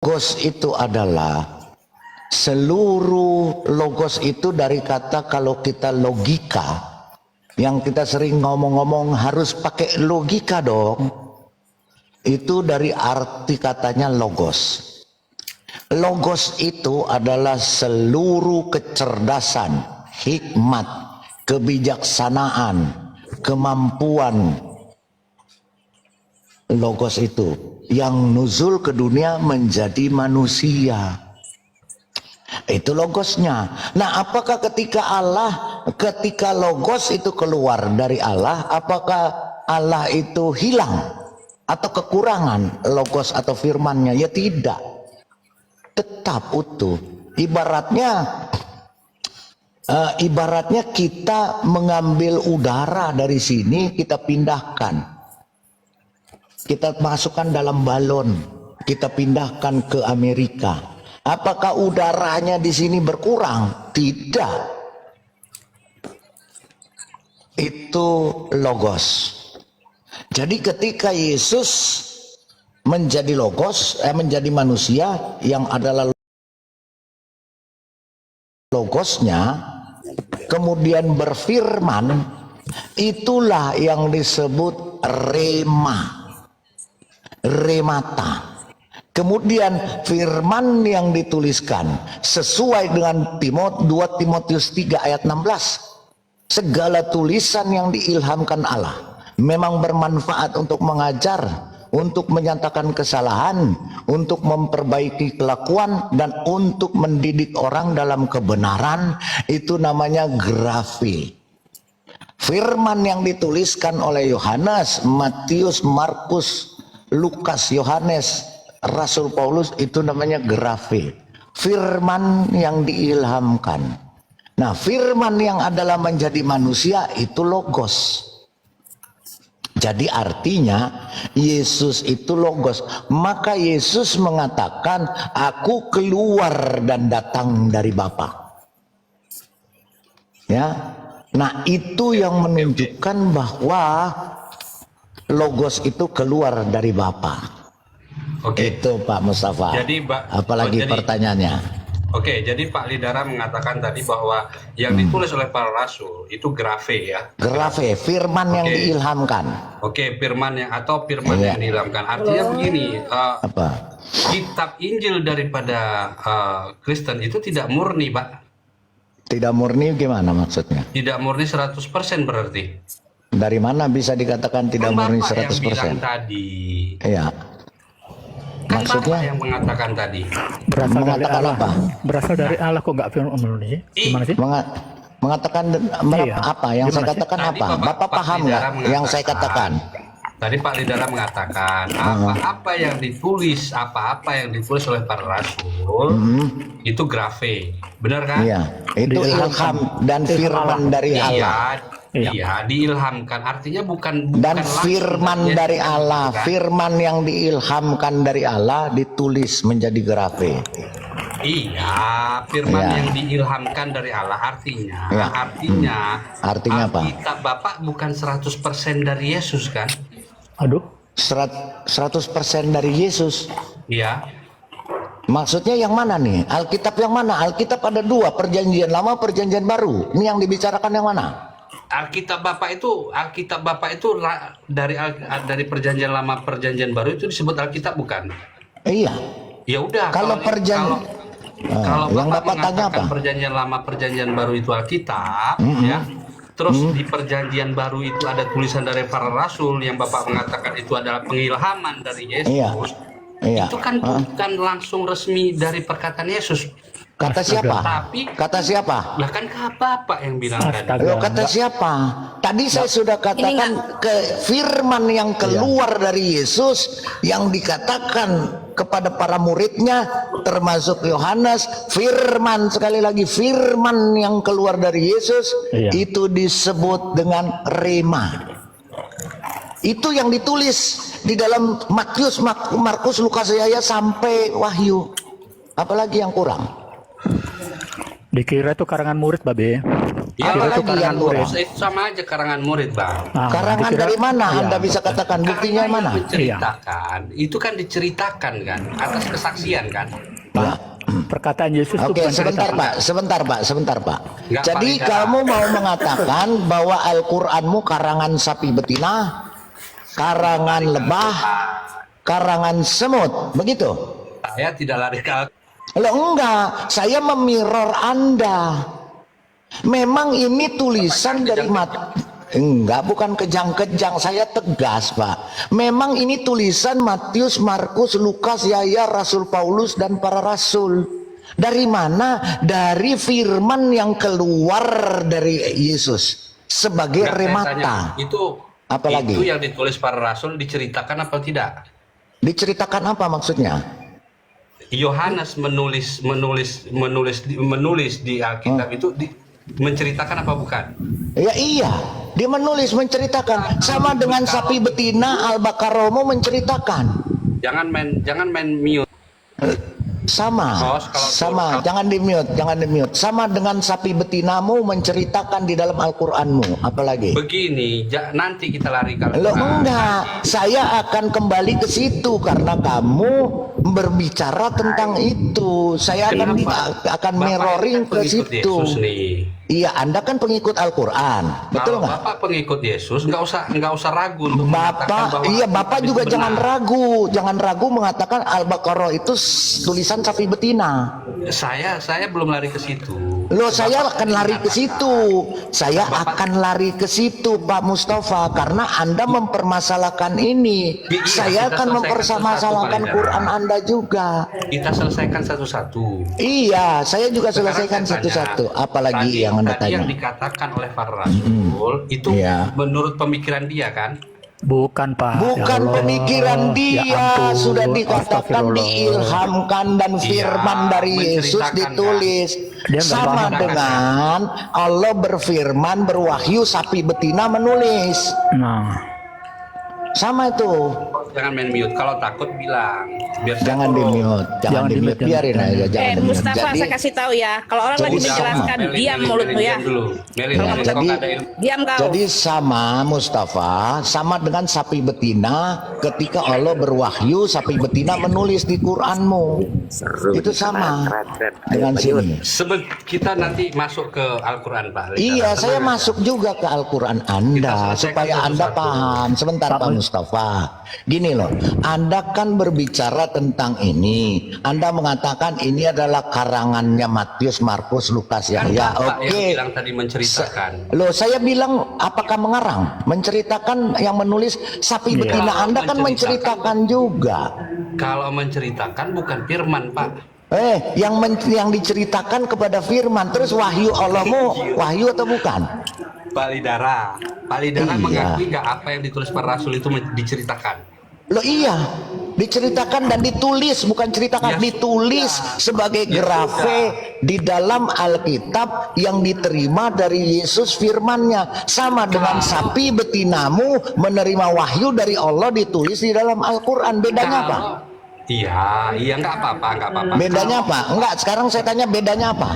Logos itu adalah seluruh logos itu dari kata, kalau kita logika, yang kita sering ngomong-ngomong harus pakai logika dong. Itu dari arti katanya logos. Logos itu adalah seluruh kecerdasan, hikmat, kebijaksanaan, kemampuan. Logos itu yang nuzul ke dunia menjadi manusia. Itu logosnya. Nah, apakah ketika logos itu keluar dari Allah, apakah Allah itu hilang atau kekurangan logos atau firmannya? Ya tidak, tetap utuh. Ibaratnya kita mengambil udara dari sini, kita pindahkan, kita masukkan dalam balon, kita pindahkan ke Amerika. Apakah udaranya di sini berkurang? Tidak. Itu logos. Jadi ketika Yesus menjadi logos, menjadi manusia yang adalah logosnya, kemudian berfirman, itulah yang disebut remata. Kemudian firman yang dituliskan sesuai dengan 2 Timotius 3 ayat 16. Segala tulisan yang diilhamkan Allah memang bermanfaat untuk mengajar, untuk menyatakan kesalahan, untuk memperbaiki kelakuan, dan untuk mendidik orang dalam kebenaran. Itu namanya grafe. Firman yang dituliskan oleh Yohanes, Matius, Markus, Lukas, Yohanes, Rasul Paulus, itu namanya grafe. Firman yang diilhamkan. Nah, firman yang adalah menjadi manusia itu logos. Jadi artinya Yesus itu logos. Maka Yesus mengatakan, aku keluar dan datang dari Bapa. Ya. Nah, itu yang menunjukkan bahwa logos itu keluar dari Bapa. Oke. Itu Pak Mustafa. Jadi, apalagi pertanyaannya? Oke, jadi Pak Lidara mengatakan tadi bahwa yang ditulis oleh para rasul itu grafe ya. Grafe, firman yang diilhamkan. Oke, firman yang yang diilhamkan. Artinya begini, kitab Injil daripada Kristen itu tidak murni, Pak. Tidak murni gimana maksudnya? Tidak murni 100% berarti. Dari mana bisa dikatakan tidak murni 100%? Yang bilang tadi. Iya. Kan maksudnya Bapak yang mengatakan tadi. Berasal dari Allah. Apa? Berasal dari Allah, kok nggak murni? Gimana sih? Mengatakan apa? Yang saya katakan apa? Bapak paham nggak yang saya katakan? Tadi Pak Lidara mengatakan apa-apa yang ditulis oleh para rasul itu grafe, benar kan? Iya, itu ilham dan firman dari Allah. Iya, diilhamkan. Artinya bukan dan firman dari Allah, firman yang diilhamkan dari Allah ditulis menjadi grafe. Iya, firman yang diilhamkan dari Allah artinya apa? Alkitab Bapak bukan 100% dari Yesus kan? Aduh. 100% dari Yesus. Iya. Maksudnya yang mana nih? Alkitab yang mana? Alkitab ada 2, perjanjian lama, perjanjian baru. Ini yang dibicarakan yang mana? Alkitab Bapak itu dari perjanjian lama, perjanjian baru itu disebut Alkitab bukan? Iya. Ya udah. Kalau yang Bapak tanya apa? Perjanjian lama, perjanjian baru itu Alkitab, ya. Terus di perjanjian baru itu ada tulisan dari para rasul yang Bapak mengatakan itu adalah pengilhaman dari Yesus. Iya. Itu kan bukan langsung resmi dari perkataan Yesus. Kata siapa? Kata siapa? Lah kan Bapak yang bilang tadi. Loh, kata siapa? Tadi saya sudah katakan ke firman yang keluar dari Yesus yang dikatakan kepada para muridnya termasuk Yohanes, firman, sekali lagi firman yang keluar dari Yesus itu disebut dengan rema. Itu yang ditulis di dalam Matius, Markus, Lukas, Yahya sampai Wahyu. Apalagi yang kurang? Dikira itu karangan murid, Babe. Ya, Apa itu lagi karangan yang kurang? murid. Itu sama aja karangan murid, Bang. Nah, Karangan dikira- dari mana? Iya. Anda bisa katakan buktinya Karena mana? yang menceritakan, itu kan diceritakan kan, atas kesaksian kan. Ya. Perkataan Yesus itu Oke, bukan sebentar cerita. Pak, sebentar Pak. Nggak, Jadi Pak, kamu mau mengatakan bahwa Al-Qur'anmu karangan sapi betina, karangan lebah, karangan semut, begitu? Saya tidak lari ke Loh enggak, saya memirror Anda. Memang ini tulisan dari Enggak, bukan kejang-kejang, saya tegas Pak. Memang ini tulisan Matius, Markus, Lukas, Yahya, Rasul Paulus dan para rasul. Dari mana? Dari firman yang keluar dari Yesus sebagai Nggak, saya remata. tanya, itu Apalagi? itu yang ditulis para rasul diceritakan apa tidak? Diceritakan apa maksudnya? Yohanes menulis di Alkitab itu menceritakan apa bukan? Ya iya, dia menceritakan sama dengan sapi betina Al-Baqarah menceritakan. Jangan main mute. Sama, Kalau- jangan di mute. Sama dengan sapi betinamu menceritakan di dalam Al-Qur'anmu, apalagi? Begini, nanti kita lari ke Lo Al-Quran. enggak, saya akan kembali ke situ karena kamu berbicara tentang itu. Saya akan Kenapa? akan Bapak mirroring kan ke pengikut situ. Yesus nih. Iya, Anda kan pengikut Al-Qur'an, betul Kalau nggak? Bapak pengikut Yesus, nggak usah ragu untuk mengatakan Bapak, bahwa iya Bapak itu juga benar. jangan ragu mengatakan Al-Baqarah itu tulisan sapi betina. Saya belum lari ke situ. Loh, saya Bapak akan lari ke mengatakan, situ. Saya akan lari ke situ, Pak Mustafa, karena Anda mempermasalahkan ini. Iya, Saya kita akan selesaikan mempermasalahkan satu-satu, Quran Anda juga. Kita selesaikan satu-satu. Iya, saya juga Sekarang selesaikan saya tanya, satu-satu. Apalagi yang Anda tadi yang tanya? dikatakan oleh para rasul itu Iya. menurut pemikiran dia kan? Bukan Pak. Bukan Ya Allah. pemikiran dia, Ya ampun. sudah dikatakan Astagfirullah. diilhamkan dan firman dari Yesus menceritakan, ditulis. Dia nggak Sama paham. dengan Allah berfirman berwahyu sapi betina menulis. Nah, Sama itu. Jangan main mute. Kalau takut bilang. Biar saya Jangan di tolong. mute, jangan di mute, biarin aja, jangan di mute. Mustafa, Jadi, saya kasih tahu ya. Kalau orang lagi jadi menjelaskan, Melin, diam Melin, mulutmu Melin, ya. diam dulu. Melin, Ya, Melin, jadi- kalau nggak ada ilmu. Diam kau. jadi sama Mustafa, sama dengan sapi betina ketika Allah berwahyu sapi betina menulis di Quranmu. Itu sama dengan sini. Kita nanti masuk ke Al-Quran, Pak. Iya, Tenang saya aja. masuk juga ke Al-Quran Anda Kita selesaikan supaya Anda satu-satu. paham. Sebentar Pak Mustafa. Gini loh, Anda kan berbicara tentang ini. Anda mengatakan ini adalah karangannya Matius, Markus, Lukas, Kan Yahya. Bapak yang Oke. bilang tadi menceritakan. Loh, saya bilang apakah mengarang? Menceritakan yang menulis sapi Iya. betina Anda kan Menceritakan. menceritakan juga. Kalau menceritakan bukan firman, Pak. Yang diceritakan kepada firman, terus wahyu Allahmu wahyu atau bukan? Pak Lidara Iya. mengakui nggak apa yang ditulis para rasul itu diceritakan? Loh iya, diceritakan dan ditulis, bukan ceritakan, Ya ditulis sebagai Ya grafe di dalam Alkitab yang diterima dari Yesus firmannya. Sama dengan sapi betinamu menerima wahyu dari Allah ditulis di dalam Al-Quran. Bedanya apa? Iya, nggak apa-apa. Bedanya apa? Enggak, sekarang saya tanya bedanya apa?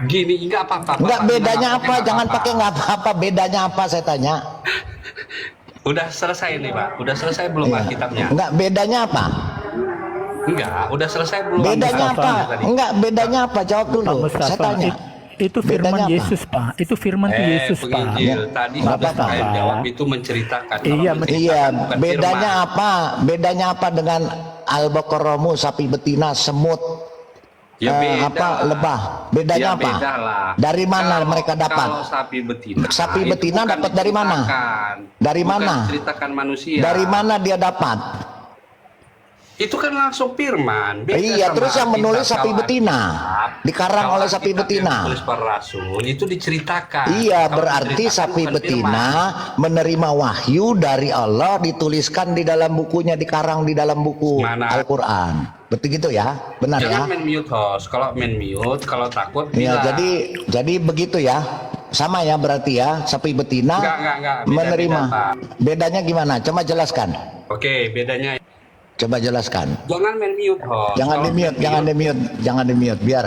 Gini, nggak apa-apa. Enggak, Bapak bedanya bilang apa? Jangan pakai nggak apa-apa. Bedanya apa saya tanya? Udah selesai nih, Pak. Udah selesai belum Iya. Alkitabnya? Enggak, bedanya apa? Enggak, udah selesai belum? Bedanya Alkitabnya apa? tadi? Enggak, bedanya apa? Jawab Pak dulu. Mustafa, Saya tanya. itu firman Bedanya apa? Yesus Pak. Itu firman itu Yesus Pak. penginjil. Tadi Nggak sudah apa-apa. saya jawab itu menceritakan. Kalau Iya, menceritakan Iya, bukan bedanya firman. apa? Bedanya apa dengan Al-Baqarahmu sapi betina semut Ya beda apa lah. lebah? Bedanya Ya apa? beda lah. Dari mana Kalau- mereka dapat? Kalau sapi betina. Sapi itu betina bukan dapat dari mana? diceritakan. Dari Bukan mana? Ceritakan manusia. Dari mana dia dapat? Itu kan langsung firman. Beda Iya, sama terus yang menulis Alkitab. sapi Kalau betina. Alkitab, Dikarang kalau oleh sapi Alkitab yang betina. ditulis para rasul itu diceritakan. Iya, Kalau berarti diceritakan sapi bukan betina firman. menerima wahyu dari Allah dituliskan di dalam bukunya, dikarang di dalam buku Mana? Al-Quran. Betul gitu ya? Benar ya? Jangan main mute host. Kalau main mute, kalau takut Iya, bilang. jadi begitu ya. Sama ya berarti ya, sapi betina Enggak. Beda-beda, menerima. Pak. Bedanya gimana? Coba jelaskan. Oke, bedanya. Coba jelaskan. Jangan main mute host. Jangan Kalau di mute, main jangan di mute, jangan di mute biar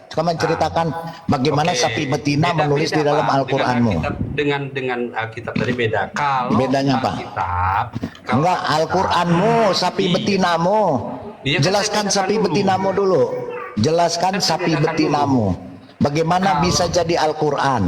Suka menceritakan bagaimana Oke. sapi betina Beda- menulis beda, di dalam Pak. Al-Qur'anmu. Dengan Alkitab tadi beda. Kalau Bedanya apa? Alkitab, kalau Enggak, Alkitab- Al-Qur'anmu, sapi Iya. betinamu. Iya, kan Jelaskan saya sapi bedakan dulu. betinamu dulu. Jelaskan Kan saya sapi bedakan betinamu. Bagaimana Kalau- bisa jadi Al-Qur'an?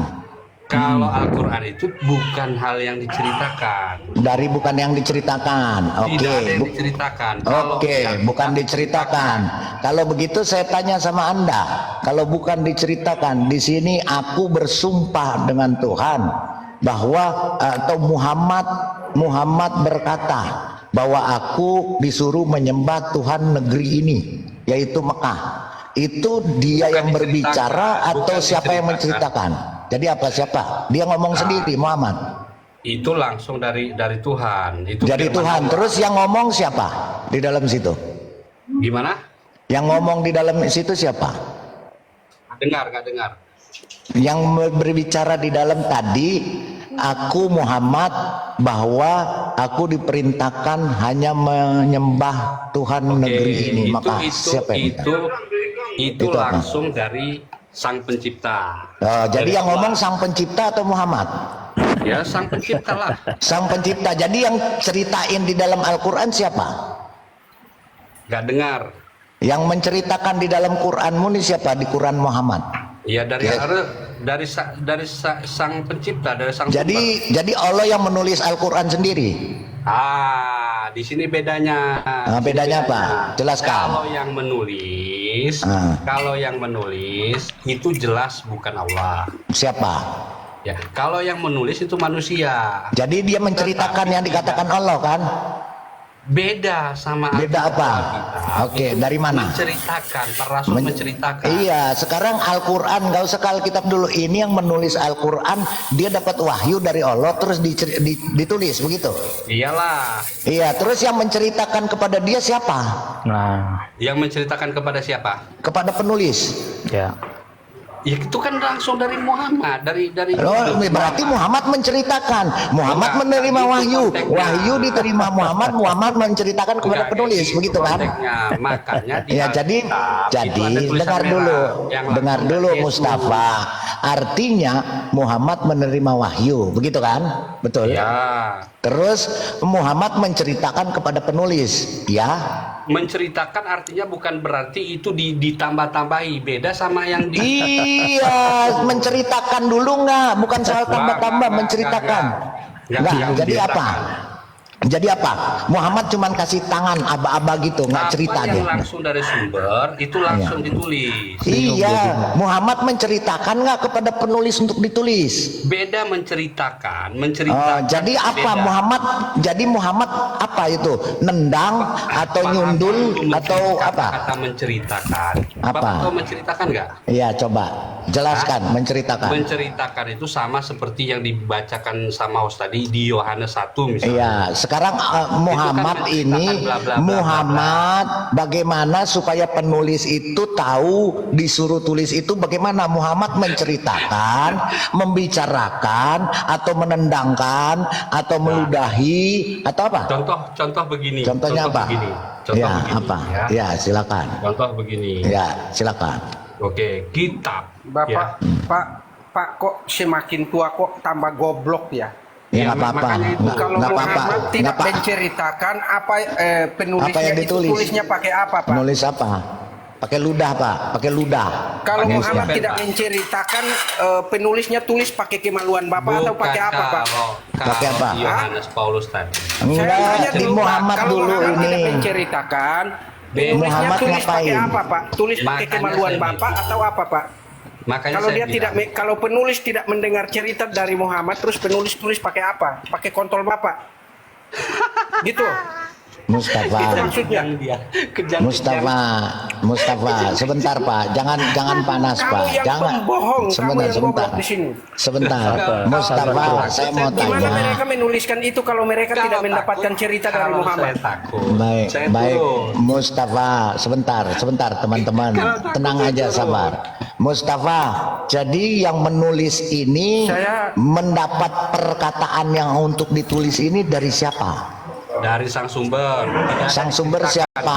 Kalau Al-Quran itu bukan hal yang diceritakan. Dari bukan yang diceritakan. Tidak ada yang Bu- diceritakan. Kalau Oke, yang bukan diceritakan. Kalau begitu saya tanya sama Anda, kalau bukan diceritakan, di sini aku bersumpah dengan Tuhan bahwa atau Muhammad berkata bahwa aku disuruh menyembah Tuhan negeri ini, yaitu Mekah. Itu dia Bukan yang berbicara diceritakan, atau bukan siapa yang diceritakan. menceritakan? Jadi apa siapa? Dia ngomong sendiri Muhammad. itu langsung dari Tuhan. Itu Jadi firman Tuhan. Allah. Terus yang ngomong siapa di dalam situ? Gimana? Yang ngomong di dalam situ siapa? Nggak dengar. Yang berbicara di dalam tadi, aku Muhammad, bahwa aku diperintahkan hanya menyembah Tuhan negeri ini. Maka siapa yang minta? Itu Itu apa? langsung dari Sang Pencipta. Oh, Dari jadi yang Allah. ngomong Sang Pencipta atau Muhammad? Ya Sang Pencipta lah. Sang Pencipta. Jadi yang ceritain di dalam Al-Quran siapa? Nggak dengar. Yang menceritakan di dalam Quranmu ini siapa? Di Quran Muhammad. Ya dari Ya. Sang Pencipta, dari Sang Sumber. Jadi Allah yang menulis Al-Quran sendiri. Di sini bedanya. Bedanya apa? Jelaskan. Kalau yang menulis itu jelas bukan Allah. Siapa? Ya, kalau yang menulis itu manusia. Jadi dia menceritakan yang dikatakan Allah kan? Beda sama Beda apa? Alkitab. Oke, dari mana? Menceritakan, para rasul menceritakan. Iya, sekarang Al-Quran, gak usah ke Alkitab dulu. Ini yang menulis Al-Quran, dia dapat wahyu dari Allah, terus ditulis, begitu? Iyalah. Iya, terus yang menceritakan kepada dia siapa? Nah, Yang menceritakan kepada siapa? Kepada penulis. ya. Ya itu kan langsung dari Muhammad, dari Oh, berarti Muhammad menceritakan. Muhammad Enggak, menerima itu wahyu. konteksnya. Wahyu diterima Muhammad, Muhammad menceritakan kepada Enggak, penulis, itu begitu kan? konteksnya. Makanya di Ya, jadi Alkitab itu ada tulisan dengar merah dulu, yang dengar langsung dulu dari Yesus. Mustafa. Artinya Muhammad menerima wahyu, begitu kan? Betul. Ya, Terus Muhammad menceritakan kepada penulis, ya. menceritakan artinya bukan berarti itu ditambah-tambahi, beda sama yang di Iya, menceritakan dulu nggak? Bukan soal tambah-tambah, menceritakan. Nggak, jadi apa? Jadi apa? Muhammad cuman kasih tangan aba-aba gitu, nggak cerita apa yang dia. langsung dari sumber itu langsung ditulis. Iya, Muhammad menceritakan nggak kepada penulis untuk ditulis? Beda menceritakan. Jadi apa beda. Muhammad apa itu? Nendang atau nyundul atau apa? Kata menceritakan. Apa? Bapak tahu menceritakan nggak? Iya, coba jelaskan menceritakan. Menceritakan itu sama seperti yang dibacakan sama Ustaz tadi di Yohanes 1 misalnya. Iya, sekarang Muhammad kan ini menceritakan bla, bla, bla, Muhammad bagaimana supaya penulis itu tahu disuruh tulis itu bagaimana Muhammad menceritakan, membicarakan atau menendangkan atau meludahi atau apa? Contoh begini. Contohnya apa? Begini. Contoh Ya, begini, apa? Ya. Ya, silakan. Contoh begini. Ya, silakan. Oke, kitab. Bapak, Pak kok semakin tua kok tambah goblok ya? Ya, Ya, nggak apa-apa. makanya itu Kalau Nggak apa-apa. Muhammad tidak Nggak apa- menceritakan apa penulisnya Apa yang itu ditulis? tulisnya pakai apa, Pak? Penulis apa? Pakai ludah, Pak. Pakai ludah. Kalau Pakai Muhammad siapa, tidak Pak? menceritakan penulisnya tulis pakai kemaluan Bapak atau pakai apa, Pak? Pakai apa? Yohanes Paulus tadi. Enggak, di Pak. Muhammad Kalau dulu Muhammad tidak ini. menceritakan penulisnya Muhammad tulis pakai ngapain? apa, Pak? Tulis pakai Makanya kemaluan saya Bapak bilang. atau apa, Pak? Makanya Kalau saya dia bilang, tidak kalau penulis tidak mendengar cerita dari Muhammad terus penulis tulis pakai apa? Pakai kontol Bapak. Gitu. Itu Mustafa. maksudnya. Mustafa, sebentar Pak, jangan panas Kamu Pak, yang jangan. pembohong, kamu Sebentar, yang sebentar, goblok di sini. sebentar. Mustafa, saya mau Gimana tanya. mereka menuliskan itu kalau mereka Kalau tidak takut, mendapatkan cerita dari kalau Muhammad? Saya takut. Baik, Saya baik, turun. Mustafa, sebentar teman-teman, tenang aja, sabar. Mustafa, jadi yang menulis ini Saya- mendapat perkataan yang untuk ditulis ini dari siapa? Dari sang sumber. Tidak ada Sang sumber diceritakan. siapa?